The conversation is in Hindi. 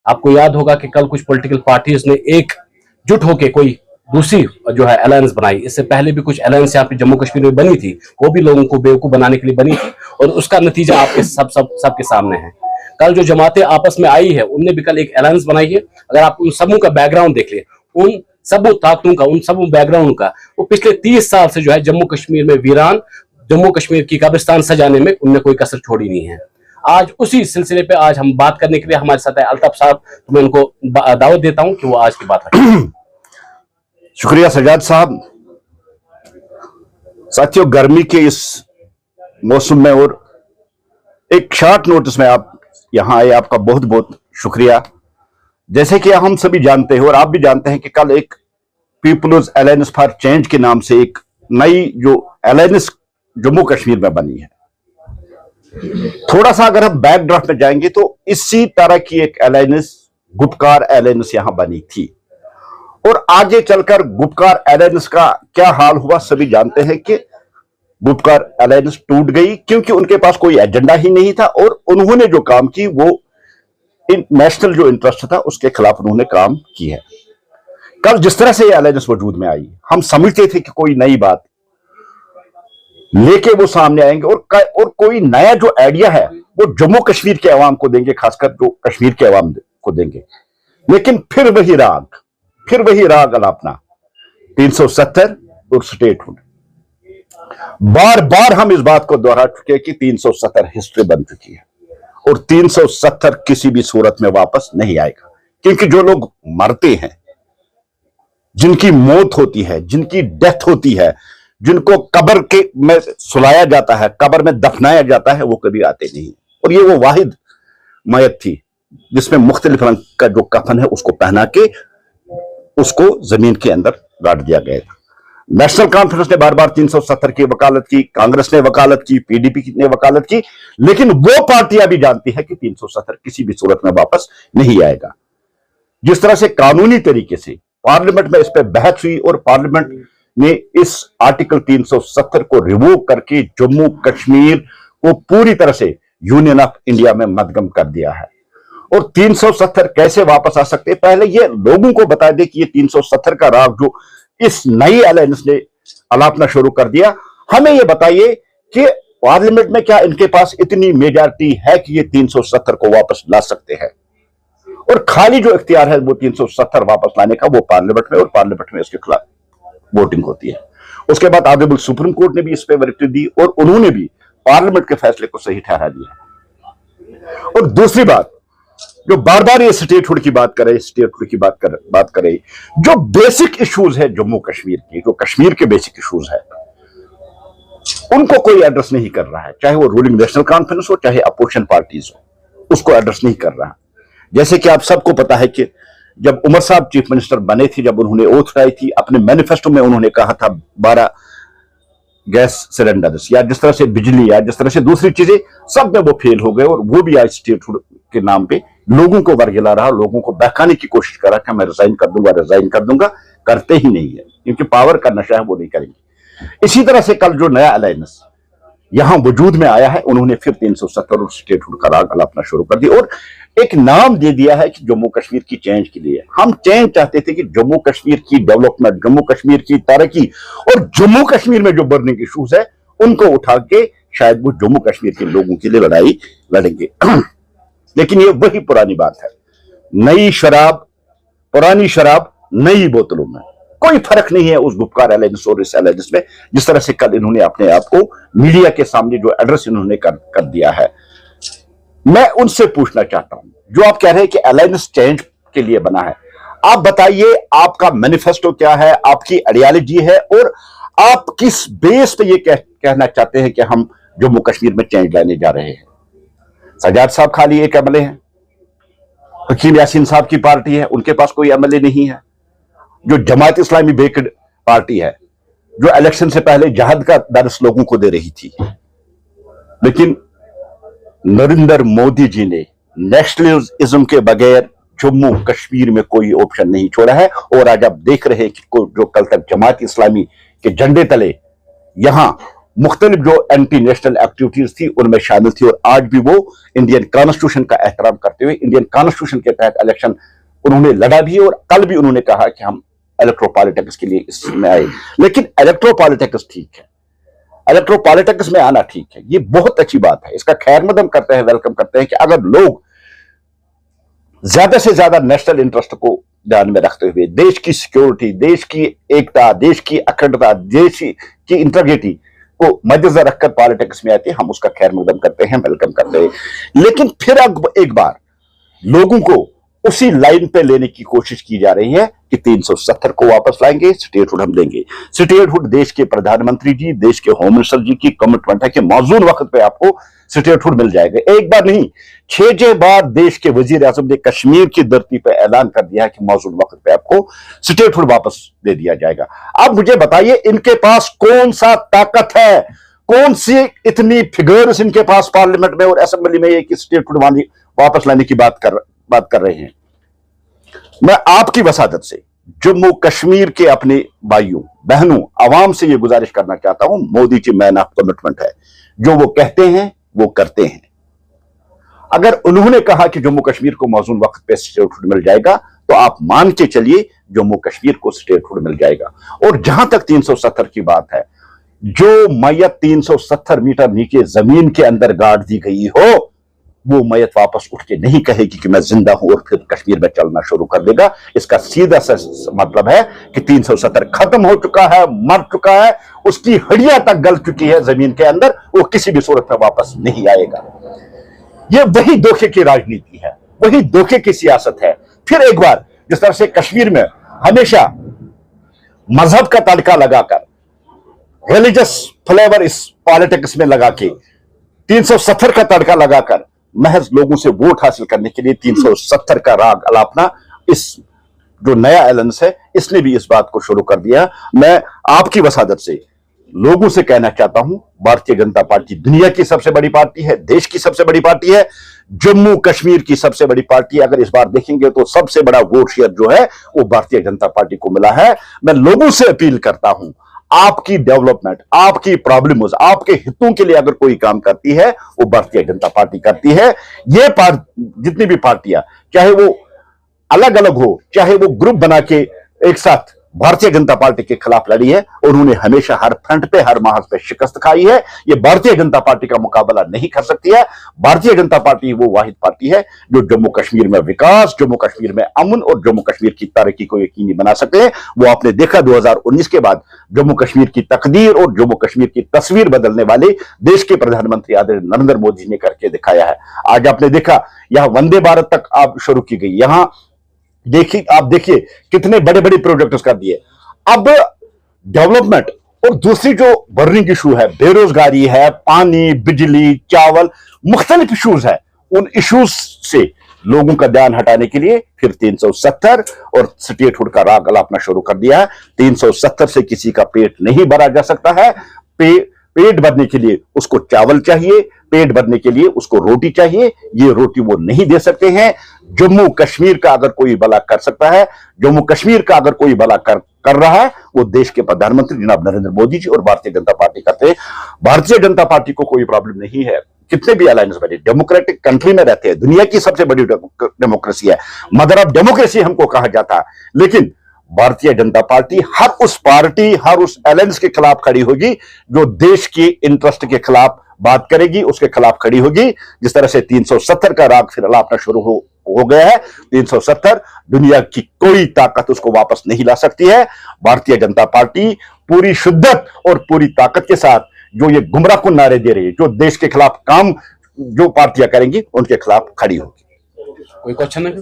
आपको याद होगा कि कल कुछ पॉलिटिकल पार्टीज ने एकजुट होकर कोई दूसरी जो है अलायंस बनाई। इससे पहले भी कुछ अलायंस यहाँ पे जम्मू कश्मीर में बनी थी, वो भी लोगों को बेवकूफ बनाने के लिए बनी थी, और उसका नतीजा आपके सबके सामने है। कल जो जमातें आपस में आई है, उनने भी कल एक अलायंस बनाई है। अगर आप उन सबों का बैकग्राउंड देख ले, उन सबों ताकतों का, उन सबों बैकग्राउंड का, वो पिछले 30 साल से जो है जम्मू कश्मीर में वीरान, जम्मू कश्मीर की कब्रिस्तान सजाने में उनने कोई कसर छोड़ी नहीं है। आज उसी सिलसिले पे आज हम बात करने के लिए हमारे साथ है अल्ताफ साहब, तो मैं उनको दावत देता हूं कि वो आज की बात रखें। शुक्रिया सजाद साहब। साथियों, गर्मी के इस मौसम में और एक शॉर्ट नोटिस में आप यहां आए, आपका बहुत बहुत शुक्रिया। जैसे कि हम सभी जानते हैं और आप भी जानते हैं कि कल एक पीपल्स अलायंस फॉर चेंज के नाम से एक नई जो अलायंस जम्मू कश्मीर में बनी है। थोड़ा सा अगर हम बैकड्राफ्ट में जाएंगे तो इसी तरह की एक अलायंस गुपकार अलायंस यहां बनी थी, और आगे चलकर गुपकार अलायंस का क्या हाल हुआ सभी जानते हैं कि गुपकार अलायंस टूट गई, क्योंकि उनके पास कोई एजेंडा ही नहीं था और उन्होंने जो काम की वो नेशनल जो इंटरेस्ट था उसके खिलाफ उन्होंने काम की है। कल जिस तरह से ये अलायंस वजूद में आई, हम समझते थे कि कोई नई बात लेके वो सामने आएंगे और कोई नया जो आइडिया है वो जम्मू कश्मीर के अवाम को देंगे, खासकर जो कश्मीर के अवाम को देंगे। लेकिन फिर वही राग अलापना 370 और स्टेटहुड। बार बार हम इस बात को दोहरा चुके कि 370 हिस्ट्री बन चुकी है और 370 किसी भी सूरत में वापस नहीं आएगा, क्योंकि जो लोग मरते हैं, जिनकी मौत होती है, जिनकी डेथ होती है, जिनको कब्र के में सुलाया जाता है, कब्र में दफनाया जाता है, वो कभी आते नहीं। और ये वो वाहिद मैयत थी जिसमें मुख्तलिफ रंग का जो कफन है उसको पहना के उसको जमीन के अंदर गाड़ दिया गया था। नेशनल कॉन्फ्रेंस ने बार बार 370 की वकालत की, कांग्रेस ने वकालत की, पीडीपी ने वकालत की, लेकिन वो पार्टियां भी जानती है कि 370 किसी भी सूरत में वापस नहीं आएगा। जिस तरह से कानूनी तरीके से पार्लियामेंट में इस पर बहस हुई और पार्लियामेंट ने इस आर्टिकल 370 को रिवोक करके जम्मू कश्मीर को पूरी तरह से यूनियन ऑफ इंडिया में मदगम कर दिया है। और 370 कैसे वापस आ सकते, पहले ये लोगों को बता दे कि ये 370 का राग जो इस नई अलायंस ने अलापना शुरू कर दिया। हमें ये बताइए कि पार्लियामेंट में क्या इनके पास इतनी मेजॉरिटी है कि ये 370 को वापस ला सकते हैं, और खाली जो इख्तियार है वो 370 वापस लाने का वो पार्लियामेंट में, और पार्लियामेंट में इसके खिलाफ वोटिंग होती है। उसके बाद ऑनरेबल सुप्रीम कोर्ट ने भी इस पर वर्डिक्ट दी और उन्होंने भी पार्लियामेंट के फैसले को सही ठहरा दिया। और दूसरी बात, जो बार बार ये स्टेटहुड की बात करे, जो बेसिक इश्यूज है जम्मू कश्मीर की, जो कश्मीर के बेसिक इश्यूज है, उनको कोई एड्रेस नहीं कर रहा है, चाहे वो रूलिंग नेशनल कॉन्फ्रेंस हो, चाहे अपोजिशन पार्टीज हो, उसको एड्रेस नहीं कर रहा। जैसे कि आप सबको पता है कि जब उमर साहब चीफ मिनिस्टर बने थे, जब उन्होंने ओथ उठाई थी, अपने मैनिफेस्टो में उन्होंने कहा था 12 गैस सिलेंडर्स, या जिस तरह से बिजली, या जिस तरह से दूसरी चीजें, सब में वो फेल हो गए। और वो भी आज स्टेटहुड के नाम पे लोगों को वर्गिला रहा, लोगों को बहकाने की कोशिश कर रहा कि मैं रिजाइन कर दूंगा, करते ही नहीं है, क्योंकि पावर का नशा है, वो नहीं करेंगे। इसी तरह से कल जो नया अलायंस यहां वजूद में आया है, उन्होंने फिर 370 और स्टेटहुड का राग अलापना शुरू कर दिया और एक नाम दे दिया है कि जम्मू कश्मीर की चेंज के लिए। हम चेंज चाहते थे कि जम्मू कश्मीर की डेवलपमेंट, जम्मू कश्मीर की तरक्की और जम्मू कश्मीर में जो बर्निंग इश्यूज है उनको उठा के शायद वो जम्मू कश्मीर के लोगों के लिए लड़ाई लड़ेंगे। लेकिन ये वही पुरानी बात है, नई शराब, पुरानी शराब नई बोतलों में, कोई फर्क नहीं है उस गुपकार अलायंस और इस अलायंस में। जिस तरह से कल इन्होंने अपने आप को मीडिया के सामने जो एड्रेस इन्होंने कर दिया है, मैं उनसे पूछना चाहता हूं, जो आप कह रहे हैं कि अलायंस चेंज के लिए बना है, आप बताइए आपका मैनिफेस्टो क्या है, आपकी आइडियोलॉजी है, और आप किस बेस पे ये कहना चाहते हैं कि हम जम्मू कश्मीर में चेंज लाने जा रहे हैं। सजाद साहब खाली एक एमएलए हैं, हकीम यासीन साहब की पार्टी है, उनके पास कोई एमएलए नहीं है। जो जमात इस्लामी बेक्ड पार्टी है, जो इलेक्शन से पहले जहाद का दर्स लोगों को दे रही थी, लेकिन नरेंद्र मोदी जी ने नेशनलिज्म के बगैर जम्मू कश्मीर में कोई ऑप्शन नहीं छोड़ा है। और आज आप देख रहे हैं कि जो कल तक जमात इस्लामी के झंडे तले यहां मुख्तलिफ जो एंटी नेशनल एक्टिविटीज थी उनमें शामिल थी, और आज भी वो इंडियन कॉन्स्टिट्यूशन का एहतराम करते हुए इंडियन कॉन्स्टिट्यूशन के तहत इलेक्शन उन्होंने लड़ा भी, और कल भी उन्होंने कहा कि हम इलेक्ट्रो पॉलिटिक्स के लिए इसमें आए। लेकिन इलेक्ट्रो पॉलिटिक्स ठीक है, इलेक्ट्रो पॉलिटिक्स में आना ठीक है, ये बहुत अच्छी बात है, इसका खैर मकदम करते हैं, वेलकम करते हैं कि अगर लोग ज्यादा से ज्यादा नेशनल इंटरेस्ट को ध्यान में रखते हुए देश की सिक्योरिटी, देश की एकता, देश की अखंडता, देश की इंटीग्रिटी को मद्देनजर रखकर पॉलिटिक्स में आते हैं, हम उसका खैर मकदम करते हैं, वेलकम करते हैं। लेकिन फिर अब एक बार लोगों को उसी लाइन पे लेने की कोशिश की जा रही है कि 370 को वापस लाएंगे, स्टेटहुड हम देंगे। स्टेटहुड देश के प्रधानमंत्री जी, देश के होम मिनिस्टर जी की कमिटमेंट है कि मौजूद वक्त पे आपको स्टेटहुड मिल जाएगा। एक बार नहीं, 6 बार देश के वजीर आजम ने कश्मीर की धरती पर ऐलान कर दिया है कि मौजूद वक्त पे आपको स्टेटहुड वापस दे दिया जाएगा। अब मुझे बताइए, इनके पास कौन सा ताकत है, कौन सी इतनी फिगर्स इनके पास पार्लियामेंट में और असेंबली में ये कि स्टेटहुड वापस लाने की बात कर रहे हैं। मैं आपकी वसादत से जम्मू कश्मीर के अपने भाइयों बहनों आवाम से यह गुजारिश करना चाहता हूं, Modi ji man of commitment है, जो वो कहते हैं वो करते हैं। अगर उन्होंने कहा कि जम्मू कश्मीर को मौजूद वक्त पे स्टेटहुड मिल जाएगा, तो आप मान के चलिए जम्मू कश्मीर को स्टेटहुड मिल जाएगा। और जहां तक 370 की बात है, जो मैयत 370 मीटर नीचे जमीन के अंदर गाड़ दी गई हो, वो मैयत वापस उठ के नहीं कहेगी कि मैं जिंदा हूं और फिर कश्मीर में चलना शुरू कर देगा। इसका सीधा सा मतलब है कि 370 खत्म हो चुका है, मर चुका है, उसकी हड्डियां तक गल चुकी है जमीन के अंदर, वो किसी भी सूरत में वापस नहीं आएगा। ये वही धोखे की राजनीति है, वही धोखे की सियासत है। फिर एक बार जिस तरह से कश्मीर में हमेशा मजहब का तड़का लगाकर, रिलीजियस फ्लेवर इस पॉलिटिक्स में लगा के, 370 का तड़का लगाकर महज लोगों से वोट हासिल करने के लिए 370 का राग अलापना, इस जो नया एलायंस है इसने भी इस बात को शुरू कर दिया। मैं आपकी वसादत से लोगों से कहना चाहता हूं, भारतीय जनता पार्टी दुनिया की सबसे बड़ी पार्टी है, देश की सबसे बड़ी पार्टी है, जम्मू कश्मीर की सबसे बड़ी पार्टी है। अगर इस बार देखेंगे तो सबसे बड़ा वोट शेयर जो है वो भारतीय जनता पार्टी को मिला है। मैं लोगों से अपील करता हूं, आपकी डेवलपमेंट, आपकी प्रॉब्लम्स, आपके हितों के लिए अगर कोई काम करती है वो भारतीय जनता पार्टी करती है। ये जितनी भी पार्टियां, चाहे वो अलग अलग हो, चाहे वो ग्रुप बना के एक साथ भारतीय जनता पार्टी के खिलाफ लड़ी है, और उन्होंने हमेशा हर फ्रंट पे, हर महाज पे शिकस्त खाई है। ये भारतीय जनता पार्टी का मुकाबला नहीं कर सकती है। भारतीय जनता पार्टी वो वाहिद पार्टी है जो जम्मू कश्मीर में विकास, जम्मू कश्मीर में अमन और जम्मू कश्मीर की तरक्की को यकीनी बना सकते हैं। वो आपने देखा 2019 के बाद जम्मू कश्मीर की तकदीर और जम्मू कश्मीर की तस्वीर बदलने वाले देश के प्रधानमंत्री आदरणीय नरेंद्र मोदी ने करके दिखाया है। आज आपने देखा यहां वंदे भारत तक आप शुरू की गई, यहां आप देखिए कितने बड़े बड़े प्रोजेक्ट्स कर दिए। अब डेवलपमेंट और दूसरी जो बर्निंग इशू है, बेरोजगारी है, पानी, बिजली, चावल, मुख्तलिफ इश्यूज है, उन इश्यूज से लोगों का ध्यान हटाने के लिए फिर 370 और स्टेटहुड का राग अलापना शुरू कर दिया है। 370 से किसी का पेट नहीं भरा जा सकता है। पेट भरने के लिए उसको चावल चाहिए, पेट भरने के लिए उसको रोटी चाहिए। ये रोटी वो नहीं दे सकते हैं। जम्मू कश्मीर का अगर कोई भला कर सकता है, जम्मू कश्मीर का अगर कोई भला कर रहा है, वो देश के प्रधानमंत्री जनाब नरेंद्र मोदी जी और भारतीय जनता पार्टी करते हैं। भारतीय जनता पार्टी को कोई प्रॉब्लम नहीं है, कितने भी अलायंस बने, डेमोक्रेटिक कंट्री में रहते हैं, दुनिया की सबसे बड़ी डेमोक्रेसी है, मदर ऑफ डेमोक्रेसी हमको कहा जाता है। लेकिन भारतीय जनता पार्टी हर उस पार्टी, हर उस अलायंस के खिलाफ खड़ी होगी जो देश की इंटरेस्ट के खिलाफ बात करेगी, उसके खिलाफ खड़ी होगी। जिस तरह से 370 का राग फिर अलापना शुरू हो गया है, 370 दुनिया की कोई ताकत उसको वापस नहीं ला सकती है। भारतीय जनता पार्टी पूरी शिद्दत और पूरी ताकत के साथ जो ये गुमराहकुन नारे दे रही है, जो देश के खिलाफ काम जो पार्टियां करेंगी उनके खिलाफ खड़ी होगी। कोई क्वेश्चन है?